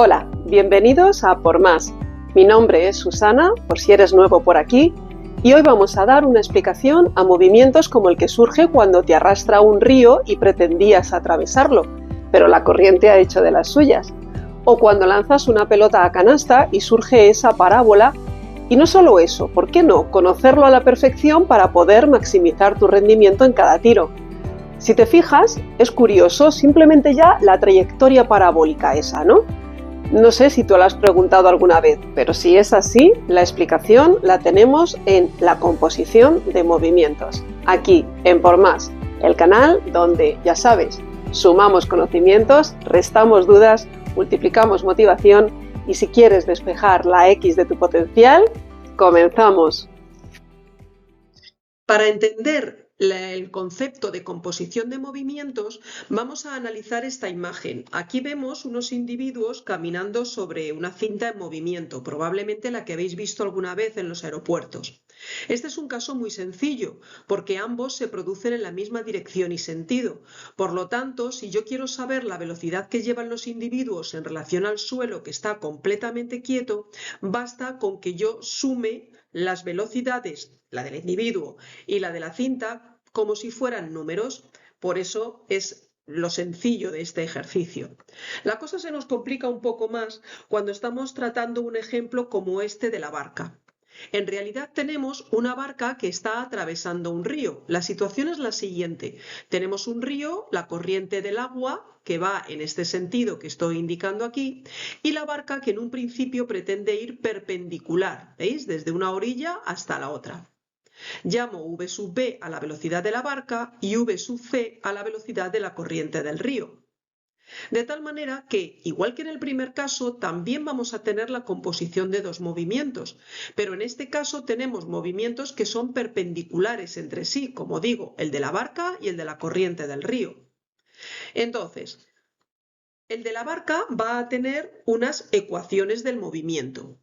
Hola, bienvenidos a Por Más. Mi nombre es Susana, por si eres nuevo por aquí, y hoy vamos a dar una explicación a movimientos como el que surge cuando te arrastra un río y pretendías atravesarlo, pero la corriente ha hecho de las suyas. O cuando lanzas una pelota a canasta y surge esa parábola. Y no solo eso, ¿por qué no? Conocerlo a la perfección para poder maximizar tu rendimiento en cada tiro. Si te fijas, es curioso simplemente ya la trayectoria parabólica esa, ¿no? No sé si tú lo has preguntado alguna vez, pero si es así, la explicación la tenemos en la composición de movimientos. Aquí, en Por Más, el canal donde, ya sabes, sumamos conocimientos, restamos dudas, multiplicamos motivación y si quieres despejar la X de tu potencial, comenzamos. Para entender el concepto de composición de movimientos, vamos a analizar esta imagen. Aquí vemos unos individuos caminando sobre una cinta en movimiento, probablemente la que habéis visto alguna vez en los aeropuertos. Este es un caso muy sencillo, porque ambos se producen en la misma dirección y sentido. Por lo tanto, si yo quiero saber la velocidad que llevan los individuos en relación al suelo que está completamente quieto, basta con que yo sume las velocidades, la del individuo y la de la cinta, como si fueran números. Por eso es lo sencillo de este ejercicio. La cosa se nos complica un poco más cuando estamos tratando un ejemplo como este de la barca. En realidad tenemos una barca que está atravesando un río. La situación es la siguiente. Tenemos un río, la corriente del agua, que va en este sentido que estoy indicando aquí, y la barca que en un principio pretende ir perpendicular, ¿veis? Desde una orilla hasta la otra. Llamo v sub b a la velocidad de la barca y v sub c a la velocidad de la corriente del río. De tal manera que, igual que en el primer caso, también vamos a tener la composición de dos movimientos, pero en este caso tenemos movimientos que son perpendiculares entre sí, como digo, el de la barca y el de la corriente del río. Entonces, el de la barca va a tener unas ecuaciones del movimiento.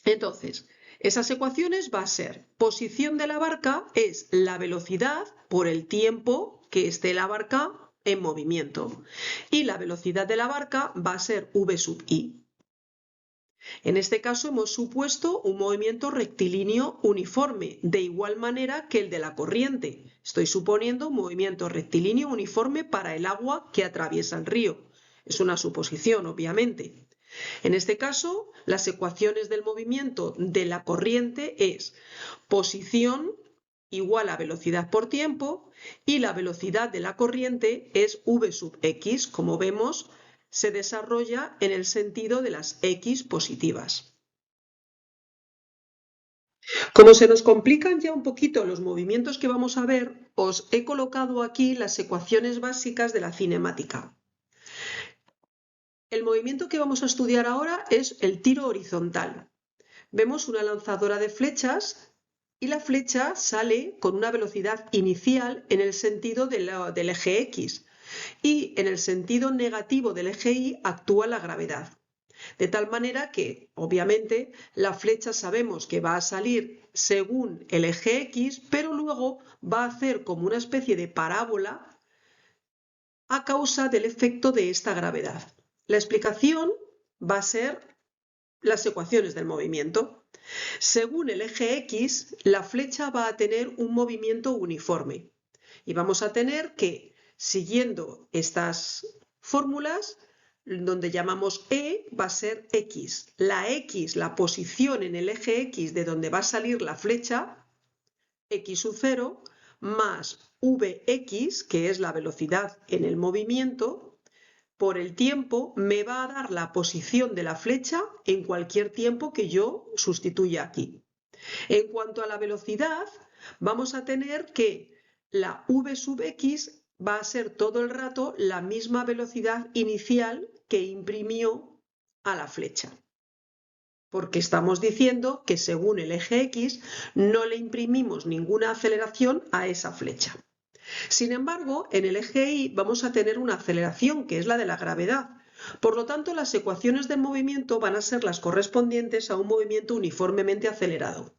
Entonces, esas ecuaciones va a ser: posición de la barca es la velocidad por el tiempo que esté la barca en movimiento, y la velocidad de la barca va a ser v sub i. En este caso hemos supuesto un movimiento rectilíneo uniforme, de igual manera que el de la corriente. Estoy suponiendo un movimiento rectilíneo uniforme para el agua que atraviesa el río. Es una suposición, obviamente. En este caso, las ecuaciones del movimiento de la corriente es posición igual a velocidad por tiempo, y la velocidad de la corriente es v sub x, como vemos, se desarrolla en el sentido de las x positivas. Como se nos complican ya un poquito los movimientos que vamos a ver, os he colocado aquí las ecuaciones básicas de la cinemática. El movimiento que vamos a estudiar ahora es el tiro horizontal. Vemos una lanzadora de flechas y la flecha sale con una velocidad inicial en el sentido del eje X, y en el sentido negativo del eje Y actúa la gravedad. De tal manera que, obviamente, la flecha sabemos que va a salir según el eje X, pero luego va a hacer como una especie de parábola a causa del efecto de esta gravedad. La explicación va a ser las ecuaciones del movimiento. Según el eje X, la flecha va a tener un movimiento uniforme. Y vamos a tener que, siguiendo estas fórmulas, donde llamamos E va a ser X. La X, la posición en el eje X de donde va a salir la flecha, X sub 0, más Vx, que es la velocidad en el movimiento, por el tiempo me va a dar la posición de la flecha en cualquier tiempo que yo sustituya aquí. En cuanto a la velocidad, vamos a tener que la v sub x va a ser todo el rato la misma velocidad inicial que imprimió a la flecha, porque estamos diciendo que según el eje X no le imprimimos ninguna aceleración a esa flecha. Sin embargo, en el eje Y vamos a tener una aceleración, que es la de la gravedad. Por lo tanto, las ecuaciones del movimiento van a ser las correspondientes a un movimiento uniformemente acelerado.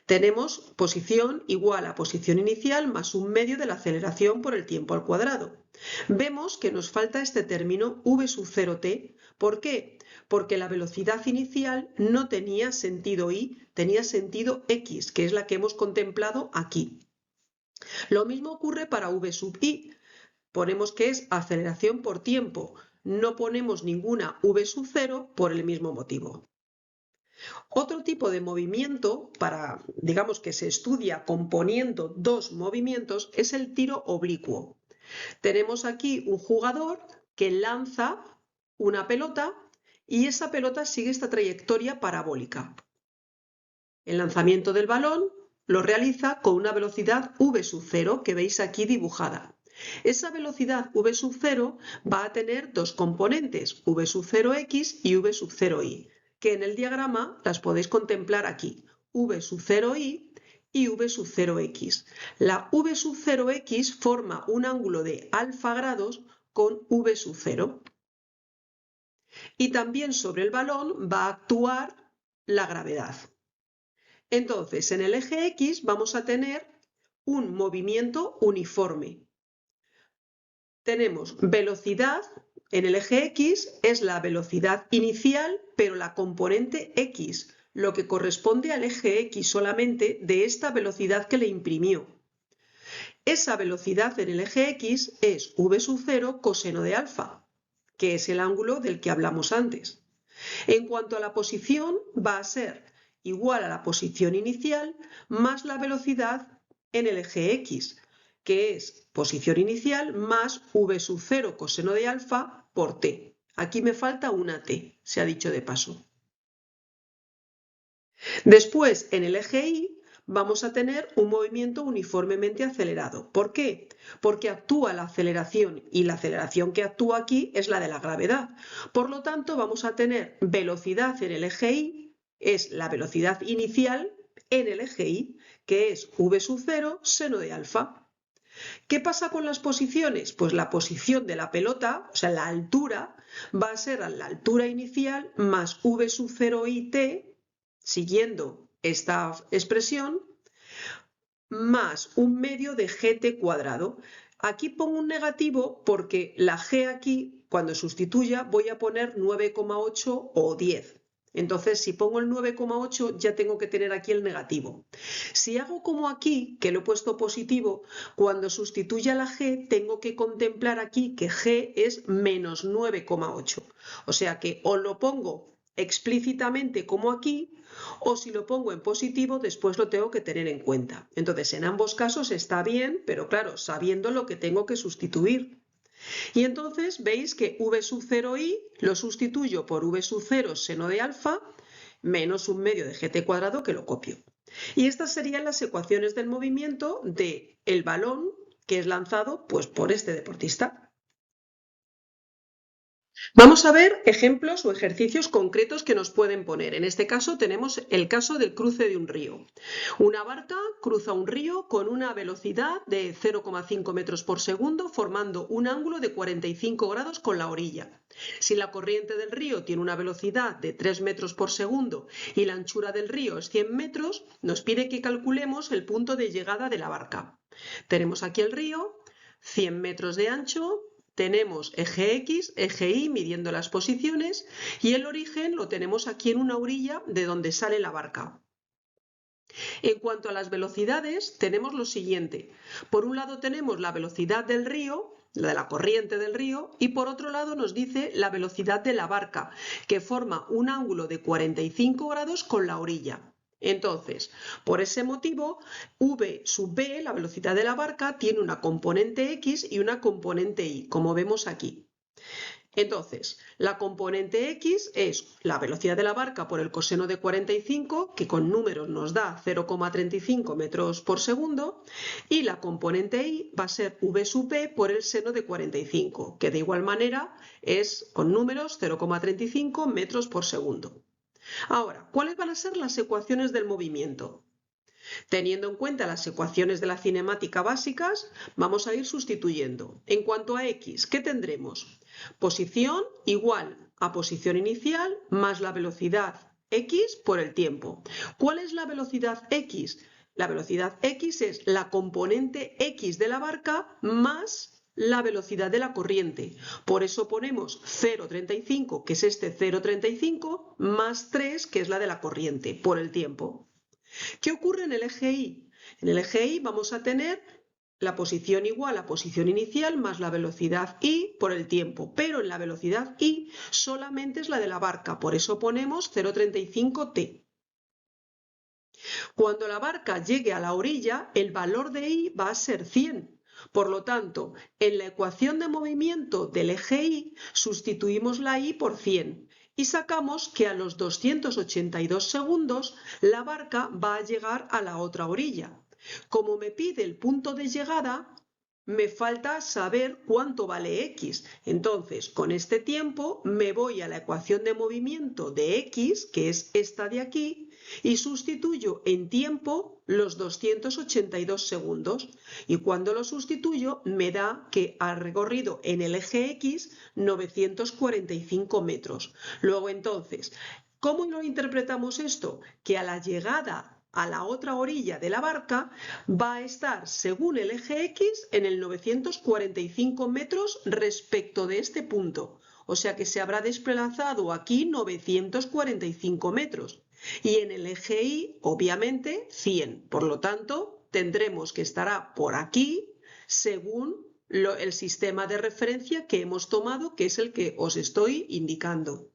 Tenemos posición igual a posición inicial más un medio de la aceleración por el tiempo al cuadrado. Vemos que nos falta este término v sub 0t, ¿Por qué? Porque la velocidad inicial no tenía sentido y, tenía sentido x, que es la que hemos contemplado aquí. Lo mismo ocurre para v sub i. Ponemos que es aceleración por tiempo. No ponemos ninguna v sub 0 por el mismo motivo. Otro tipo de movimiento, digamos que se estudia componiendo dos movimientos, es el tiro oblicuo. Tenemos aquí un jugador que lanza una pelota y esa pelota sigue esta trayectoria parabólica. El lanzamiento del balón lo realiza con una velocidad v sub 0 que veis aquí dibujada. Esa velocidad v sub 0 va a tener dos componentes, v sub 0x y v sub 0y, que en el diagrama las podéis contemplar aquí, v sub 0y y v sub 0x. La v sub 0x forma un ángulo de alfa grados con v sub 0. Y también sobre el balón va a actuar la gravedad. Entonces, en el eje X vamos a tener un movimiento uniforme. Tenemos velocidad, en el eje X es la velocidad inicial, pero la componente X, lo que corresponde al eje X solamente de esta velocidad que le imprimió. Esa velocidad en el eje X es v sub 0 coseno de alfa, que es el ángulo del que hablamos antes. En cuanto a la posición, va a ser igual a la posición inicial más la velocidad en el eje X, que es posición inicial más v sub 0 coseno de alfa por t. Aquí me falta una t, se ha dicho de paso. Después, en el eje Y, vamos a tener un movimiento uniformemente acelerado. ¿Por qué? Porque actúa la aceleración y la aceleración que actúa aquí es la de la gravedad. Por lo tanto, vamos a tener velocidad en el eje Y, es la velocidad inicial en el eje Y, que es v sub 0 seno de alfa. ¿Qué pasa con las posiciones? Pues la posición de la pelota, o sea, la altura, va a ser la altura inicial más v sub 0 y t, siguiendo esta expresión, más un medio de gt cuadrado. Aquí pongo un negativo porque la g aquí, cuando sustituya, voy a poner 9,8 o 10. Entonces, si pongo el 9,8 ya tengo que tener aquí el negativo. Si hago como aquí, que lo he puesto positivo, cuando sustituya la g tengo que contemplar aquí que g es menos 9,8. O sea que o lo pongo explícitamente como aquí, o si lo pongo en positivo después lo tengo que tener en cuenta. Entonces en ambos casos está bien, pero claro, sabiendo lo que tengo que sustituir. Y entonces veis que v sub 0y lo sustituyo por v sub 0 seno de alfa menos un medio de gt cuadrado que lo copio. Y estas serían las ecuaciones del movimiento del balón que es lanzado pues, por este deportista. Vamos a ver ejemplos o ejercicios concretos que nos pueden poner. En este caso tenemos el caso del cruce de un río. Una barca cruza un río con una velocidad de 0,5 metros por segundo, formando un ángulo de 45 grados con la orilla. Si la corriente del río tiene una velocidad de 3 metros por segundo y la anchura del río es 100 metros, nos pide que calculemos el punto de llegada de la barca. Tenemos aquí el río, 100 metros de ancho. Tenemos eje X, eje Y midiendo las posiciones y el origen lo tenemos aquí en una orilla de donde sale la barca. En cuanto a las velocidades, tenemos lo siguiente. Por un lado tenemos la velocidad del río, la de la corriente del río, y por otro lado nos dice la velocidad de la barca, que forma un ángulo de 45 grados con la orilla. Entonces, por ese motivo, v sub b, la velocidad de la barca, tiene una componente x y una componente y, como vemos aquí. Entonces, la componente x es la velocidad de la barca por el coseno de 45, que con números nos da 0,35 metros por segundo, y la componente y va a ser v sub b por el seno de 45, que de igual manera es con números 0,35 metros por segundo. Ahora, ¿cuáles van a ser las ecuaciones del movimiento? Teniendo en cuenta las ecuaciones de la cinemática básicas, vamos a ir sustituyendo. En cuanto a x, ¿qué tendremos? Posición igual a posición inicial más la velocidad x por el tiempo. ¿Cuál es la velocidad x? La velocidad x es la componente x de la barca más la velocidad de la corriente. Por eso ponemos 0,35, que es este 0,35, más 3, que es la de la corriente, por el tiempo. ¿Qué ocurre en el eje Y? En el eje Y vamos a tener la posición igual a posición inicial más la velocidad Y por el tiempo, pero en la velocidad Y solamente es la de la barca, por eso ponemos 0,35t. Cuando la barca llegue a la orilla, el valor de I va a ser 100. Por lo tanto, en la ecuación de movimiento del eje Y sustituimos la I por 100 y sacamos que a los 282 segundos la barca va a llegar a la otra orilla. Como me pide el punto de llegada, me falta saber cuánto vale X. Entonces, con este tiempo me voy a la ecuación de movimiento de X, que es esta de aquí, y sustituyo en tiempo los 282 segundos. Y cuando lo sustituyo, me da que ha recorrido en el eje X 945 metros. Luego, entonces, ¿cómo lo interpretamos esto? Que a la llegada a la otra orilla de la barca va a estar, según el eje X, en el 945 metros respecto de este punto. O sea que se habrá desplazado aquí 945 metros. Y en el eje Y, obviamente, 100. Por lo tanto, tendremos que estará por aquí, según el sistema de referencia que hemos tomado, que es el que os estoy indicando.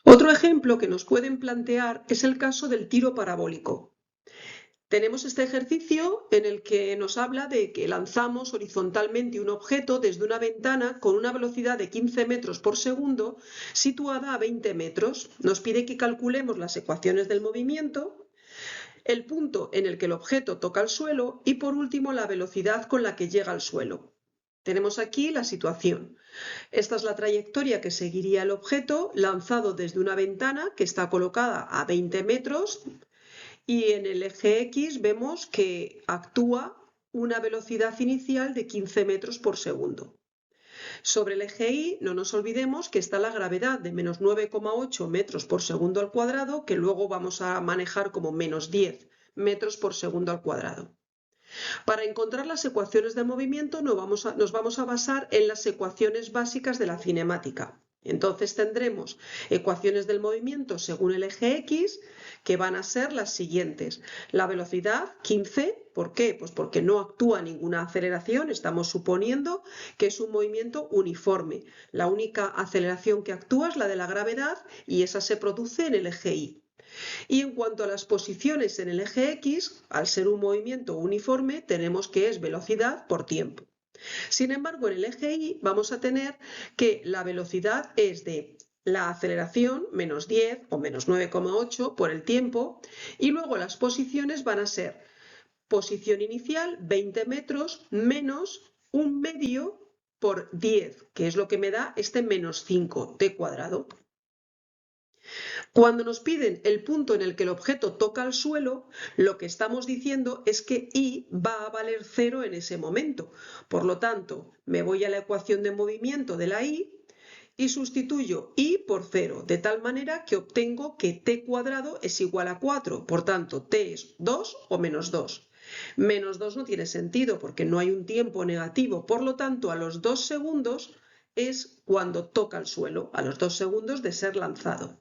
Otro ejemplo que nos pueden plantear es el caso del tiro parabólico. Tenemos este ejercicio en el que nos habla de que lanzamos horizontalmente un objeto desde una ventana con una velocidad de 15 metros por segundo situada a 20 metros. Nos pide que calculemos las ecuaciones del movimiento, el punto en el que el objeto toca el suelo y por último la velocidad con la que llega al suelo. Tenemos aquí la situación. Esta es la trayectoria que seguiría el objeto lanzado desde una ventana que está colocada a 20 metros y en el eje X vemos que actúa una velocidad inicial de 15 metros por segundo. Sobre el eje Y no nos olvidemos que está la gravedad de menos 9,8 metros por segundo al cuadrado, que luego vamos a manejar como menos 10 metros por segundo al cuadrado. Para encontrar las ecuaciones de movimiento nos vamos a basar en las ecuaciones básicas de la cinemática. Entonces tendremos ecuaciones del movimiento según el eje X, que van a ser las siguientes. La velocidad, 15, ¿por qué? Pues porque no actúa ninguna aceleración, estamos suponiendo que es un movimiento uniforme. La única aceleración que actúa es la de la gravedad y esa se produce en el eje Y. Y en cuanto a las posiciones en el eje X, al ser un movimiento uniforme, tenemos que es velocidad por tiempo. Sin embargo, en el eje Y vamos a tener que la velocidad es de la aceleración, menos 10 o menos 9,8 por el tiempo, y luego las posiciones van a ser posición inicial, 20 metros, menos un medio por 10, que es lo que me da este menos 5t cuadrado. Cuando nos piden el punto en el que el objeto toca el suelo, lo que estamos diciendo es que I va a valer 0 en ese momento. Por lo tanto, me voy a la ecuación de movimiento de la I y sustituyo I por 0, de tal manera que obtengo que t cuadrado es igual a 4. Por tanto, t es 2 o menos 2. Menos 2 no tiene sentido porque no hay un tiempo negativo. Por lo tanto, a los 2 segundos es cuando toca el suelo, a los 2 segundos de ser lanzado.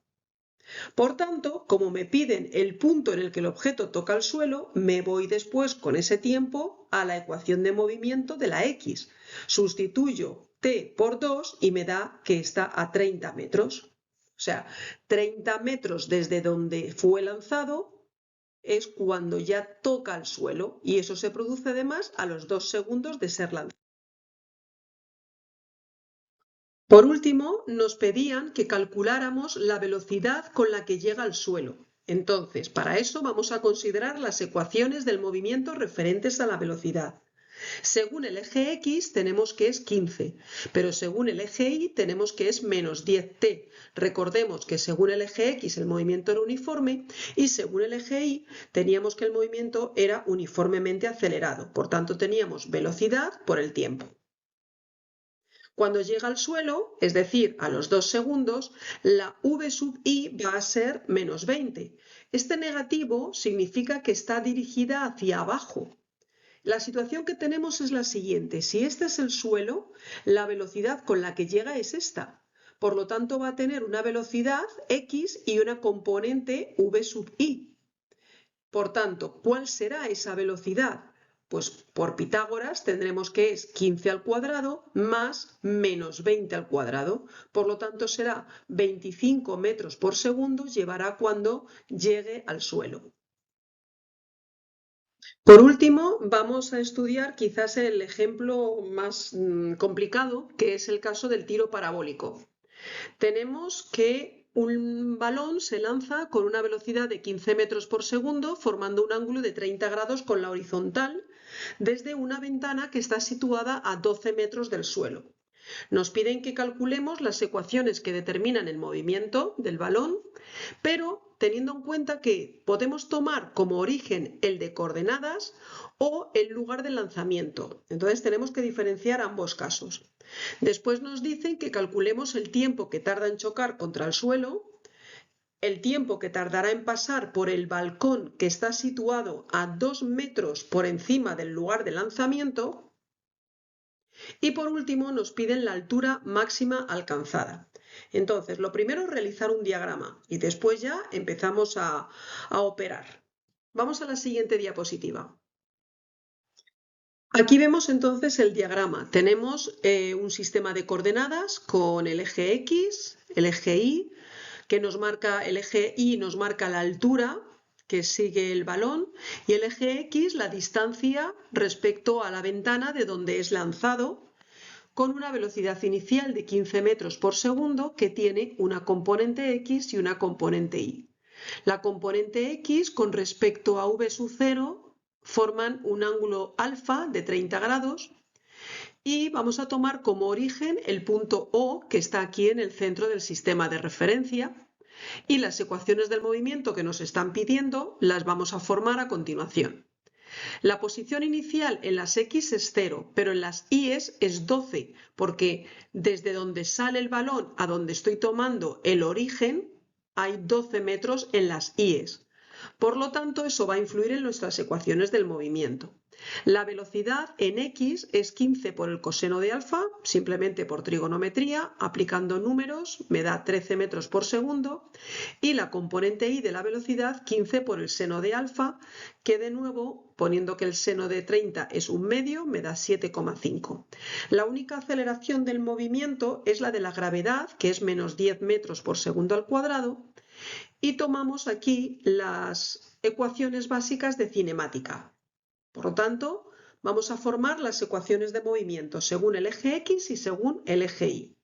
Por tanto, como me piden el punto en el que el objeto toca el suelo, me voy después con ese tiempo a la ecuación de movimiento de la X. Sustituyo t por 2 y me da que está a 30 metros. O sea, 30 metros desde donde fue lanzado es cuando ya toca el suelo y eso se produce además a los 2 segundos de ser lanzado. Por último, nos pedían que calculáramos la velocidad con la que llega al suelo. Entonces, para eso vamos a considerar las ecuaciones del movimiento referentes a la velocidad. Según el eje X tenemos que es 15, pero según el eje Y tenemos que es menos 10t. Recordemos que según el eje X el movimiento era uniforme y según el eje Y teníamos que el movimiento era uniformemente acelerado. Por tanto, teníamos velocidad por el tiempo. Cuando llega al suelo, es decir, a los 2 segundos, la v sub i va a ser menos 20. Este negativo significa que está dirigida hacia abajo. La situación que tenemos es la siguiente. Si este es el suelo, la velocidad con la que llega es esta. Por lo tanto, va a tener una velocidad x y una componente v sub i. Por tanto, ¿cuál será esa velocidad? Pues por Pitágoras tendremos que es 15 al cuadrado más menos 20 al cuadrado. Por lo tanto, será 25 metros por segundo llevará cuando llegue al suelo. Por último, vamos a estudiar quizás el ejemplo más complicado, que es el caso del tiro parabólico. Tenemos que un balón se lanza con una velocidad de 15 metros por segundo, formando un ángulo de 30 grados con la horizontal, desde una ventana que está situada a 12 metros del suelo. Nos piden que calculemos las ecuaciones que determinan el movimiento del balón, pero teniendo en cuenta que podemos tomar como origen el de coordenadas o el lugar de lanzamiento. Entonces tenemos que diferenciar ambos casos. Después nos dicen que calculemos el tiempo que tarda en chocar contra el suelo, el tiempo que tardará en pasar por el balcón que está situado a 2 metros por encima del lugar de lanzamiento. Y por último nos piden la altura máxima alcanzada. Entonces, lo primero es realizar un diagrama y después ya empezamos a operar. Vamos a la siguiente diapositiva. Aquí vemos entonces el diagrama. Tenemos un sistema de coordenadas con el eje X, el eje Y, que nos marca, el eje Y nos marca la altura que sigue el balón y el eje X la distancia respecto a la ventana de donde es lanzado, con una velocidad inicial de 15 metros por segundo que tiene una componente X y una componente Y. La componente X con respecto a v sub 0 forman un ángulo alfa de 30 grados y vamos a tomar como origen el punto O que está aquí en el centro del sistema de referencia y las ecuaciones del movimiento que nos están pidiendo las vamos a formar a continuación. La posición inicial en las X es 0, pero en las Y es 12, porque desde donde sale el balón a donde estoy tomando el origen hay 12 metros en las Y. Por lo tanto, eso va a influir en nuestras ecuaciones del movimiento. La velocidad en X es 15 por el coseno de alfa, simplemente por trigonometría, aplicando números me da 13 metros por segundo, y la componente Y de la velocidad 15 por el seno de alfa, que de nuevo, poniendo que el seno de 30 es un medio, me da 7,5. La única aceleración del movimiento es la de la gravedad, que es menos 10 metros por segundo al cuadrado, y tomamos aquí las ecuaciones básicas de cinemática. Por lo tanto, vamos a formar las ecuaciones de movimiento según el eje X y según el eje Y.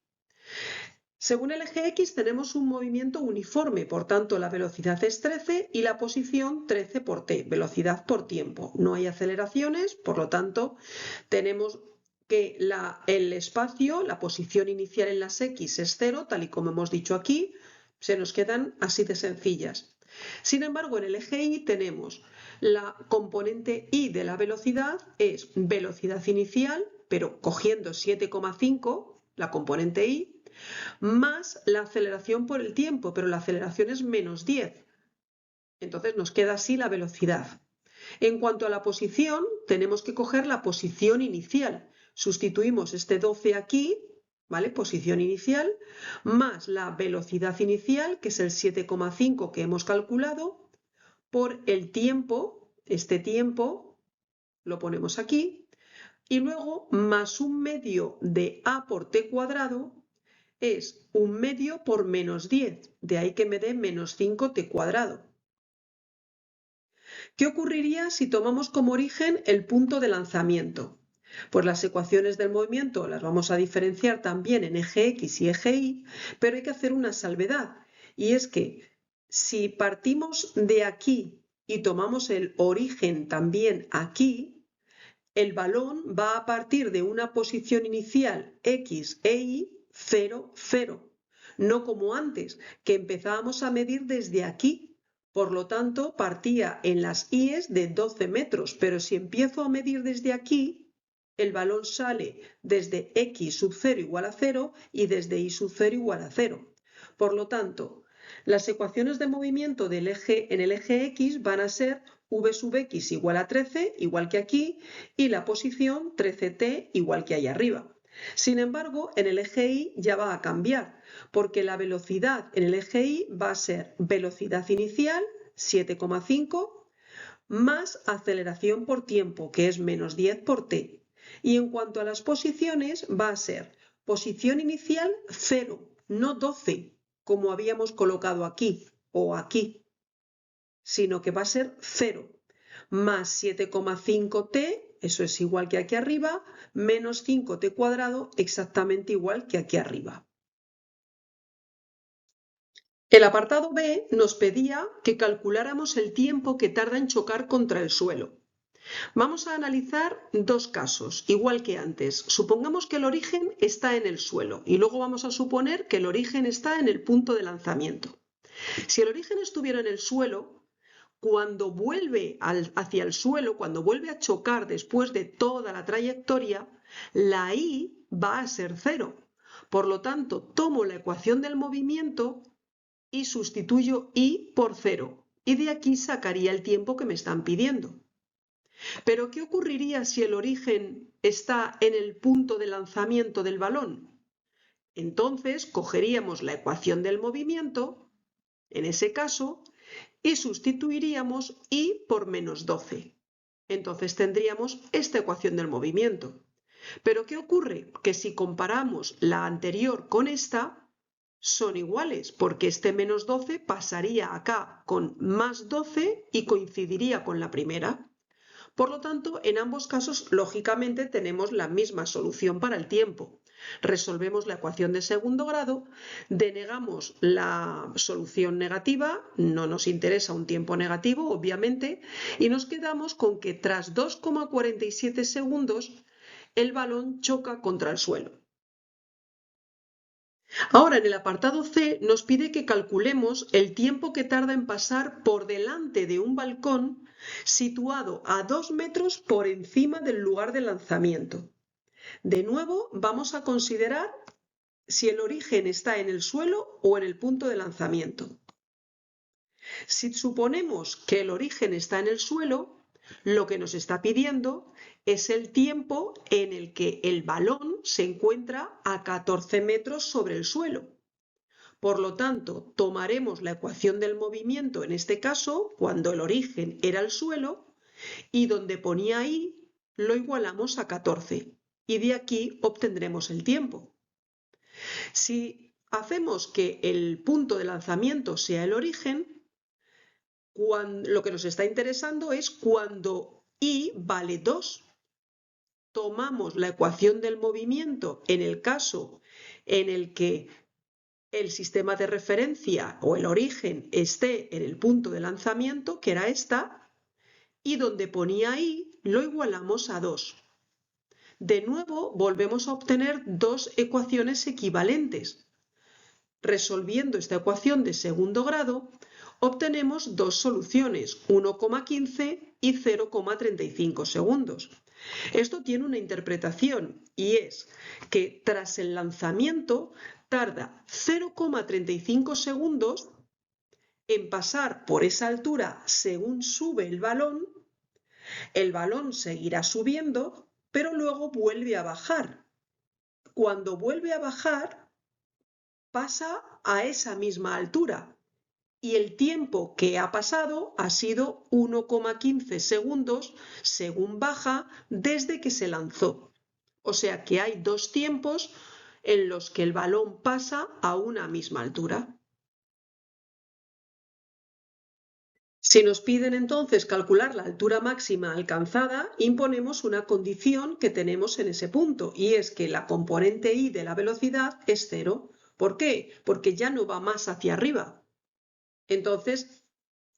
Según el eje X tenemos un movimiento uniforme, por tanto la velocidad es 13 y la posición 13 por t, velocidad por tiempo. No hay aceleraciones, por lo tanto tenemos que el espacio, la posición inicial en las X es 0, tal y como hemos dicho aquí, se nos quedan así de sencillas. Sin embargo, en el eje Y tenemos la componente Y de la velocidad es velocidad inicial, pero cogiendo 7,5, la componente Y, más la aceleración por el tiempo, pero la aceleración es menos 10. Entonces nos queda así la velocidad. En cuanto a la posición, tenemos que coger la posición inicial. Sustituimos este 12 aquí, ¿vale? Posición inicial, más la velocidad inicial, que es el 7,5 que hemos calculado, por el tiempo, este tiempo lo ponemos aquí, y luego más un medio de a por t cuadrado es un medio por menos 10, de ahí que me dé menos 5t cuadrado. ¿Qué ocurriría si tomamos como origen el punto de lanzamiento? Pues las ecuaciones del movimiento las vamos a diferenciar también en eje X y eje Y, pero hay que hacer una salvedad, y es que si partimos de aquí y tomamos el origen también aquí, el balón va a partir de una posición inicial X e Y 0, 0, no como antes, que empezábamos a medir desde aquí. Por lo tanto, partía en las I's de 12 metros, pero si empiezo a medir desde aquí, el balón sale desde X sub 0 igual a 0 y desde Y sub 0 igual a 0. Por lo tanto, Las ecuaciones de movimiento en el eje X van a ser v sub x igual a 13, igual que aquí, y la posición 13t igual que ahí arriba. Sin embargo, en el eje Y ya va a cambiar, porque la velocidad en el eje Y va a ser velocidad inicial, 7,5, más aceleración por tiempo, que es menos 10 por t. Y en cuanto a las posiciones, va a ser posición inicial 0, no 12, como habíamos colocado aquí o aquí, sino que va a ser 0, más 7,5t, eso es igual que aquí arriba, menos 5t cuadrado, exactamente igual que aquí arriba. El apartado B nos pedía que calculáramos el tiempo que tarda en chocar contra el suelo. Vamos a analizar dos casos, igual que antes. Supongamos que el origen está en el suelo y luego vamos a suponer que el origen está en el punto de lanzamiento. Si el origen estuviera en el suelo, cuando vuelve hacia el suelo, cuando vuelve a chocar después de toda la trayectoria, la Y va a ser 0. Por lo tanto, tomo la ecuación del movimiento y sustituyo Y por 0. Y de aquí sacaría el tiempo que me están pidiendo. Pero ¿qué ocurriría si el origen está en el punto de lanzamiento del balón? Entonces cogeríamos la ecuación del movimiento, en ese caso, y sustituiríamos Y por menos 12. Entonces tendríamos esta ecuación del movimiento. Pero ¿qué ocurre? Que si comparamos la anterior con esta, son iguales, porque este menos 12 pasaría acá con más 12 y coincidiría con la primera. Por lo tanto, en ambos casos, lógicamente, tenemos la misma solución para el tiempo. Resolvemos la ecuación de segundo grado, denegamos la solución negativa, no nos interesa un tiempo negativo, obviamente, y nos quedamos con que tras 2,47 segundos el balón choca contra el suelo. Ahora, en el apartado C nos pide que calculemos el tiempo que tarda en pasar por delante de un balcón situado a 2 metros por encima del lugar de lanzamiento. De nuevo, vamos a considerar si el origen está en el suelo o en el punto de lanzamiento. Si suponemos que el origen está en el suelo, lo que nos está pidiendo es el tiempo en el que el balón se encuentra a 14 metros sobre el suelo. Por lo tanto, tomaremos la ecuación del movimiento, en este caso, cuando el origen era el suelo, y donde ponía I, lo igualamos a 14, y de aquí obtendremos el tiempo. Si hacemos que el punto de lanzamiento sea el origen, lo que nos está interesando es cuando I vale 2. Tomamos la ecuación del movimiento en el caso en el que el sistema de referencia o el origen esté en el punto de lanzamiento, que era esta, y donde ponía I lo igualamos a 2. De nuevo volvemos a obtener dos ecuaciones equivalentes. Resolviendo esta ecuación de segundo grado, obtenemos dos soluciones, 1,15 y 0,35 segundos. Esto tiene una interpretación y es que tras el lanzamiento tarda 0,35 segundos en pasar por esa altura según sube el balón seguirá subiendo, pero luego vuelve a bajar. Cuando vuelve a bajar, pasa a esa misma altura y el tiempo que ha pasado ha sido 1,15 segundos según baja desde que se lanzó. O sea que hay dos tiempos en los que el balón pasa a una misma altura. Si nos piden entonces calcular la altura máxima alcanzada, imponemos una condición que tenemos en ese punto, y es que la componente y de la velocidad es 0. ¿Por qué? Porque ya no va más hacia arriba. Entonces,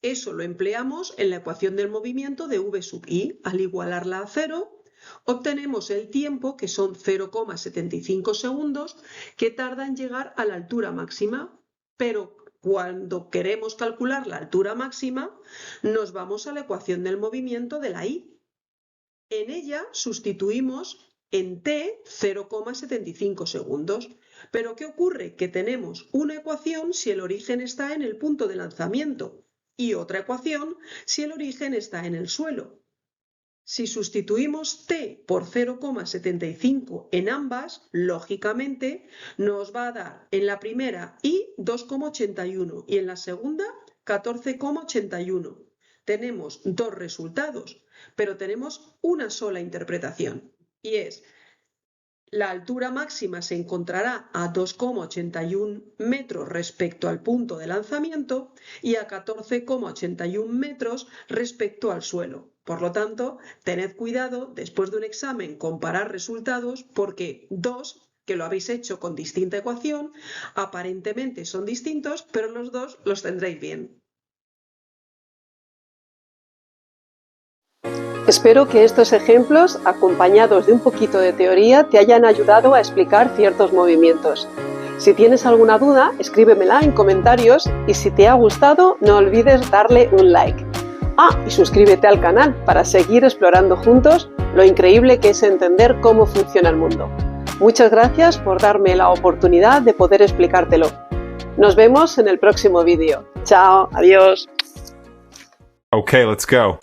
eso lo empleamos en la ecuación del movimiento de v sub i. Al igualarla a 0, obtenemos el tiempo, que son 0,75 segundos, que tarda en llegar a la altura máxima, pero cuando queremos calcular la altura máxima, nos vamos a la ecuación del movimiento de la I. En ella sustituimos en t 0,75 segundos. Pero ¿qué ocurre? Que tenemos una ecuación si el origen está en el punto de lanzamiento y otra ecuación si el origen está en el suelo. Si sustituimos t por 0,75 en ambas, lógicamente nos va a dar en la primera i 2,81 y en la segunda 14,81. Tenemos dos resultados, pero tenemos una sola interpretación y es: la altura máxima se encontrará a 2,81 metros respecto al punto de lanzamiento y a 14,81 metros respecto al suelo. Por lo tanto, tened cuidado después de un examen comparar resultados, porque dos, que lo habéis hecho con distinta ecuación, aparentemente son distintos, pero los dos los tendréis bien. Espero que estos ejemplos, acompañados de un poquito de teoría, te hayan ayudado a explicar ciertos movimientos. Si tienes alguna duda, escríbemela en comentarios y si te ha gustado, no olvides darle un like. Y suscríbete al canal para seguir explorando juntos lo increíble que es entender cómo funciona el mundo. Muchas gracias por darme la oportunidad de poder explicártelo. Nos vemos en el próximo vídeo. Chao, adiós. Okay, let's go.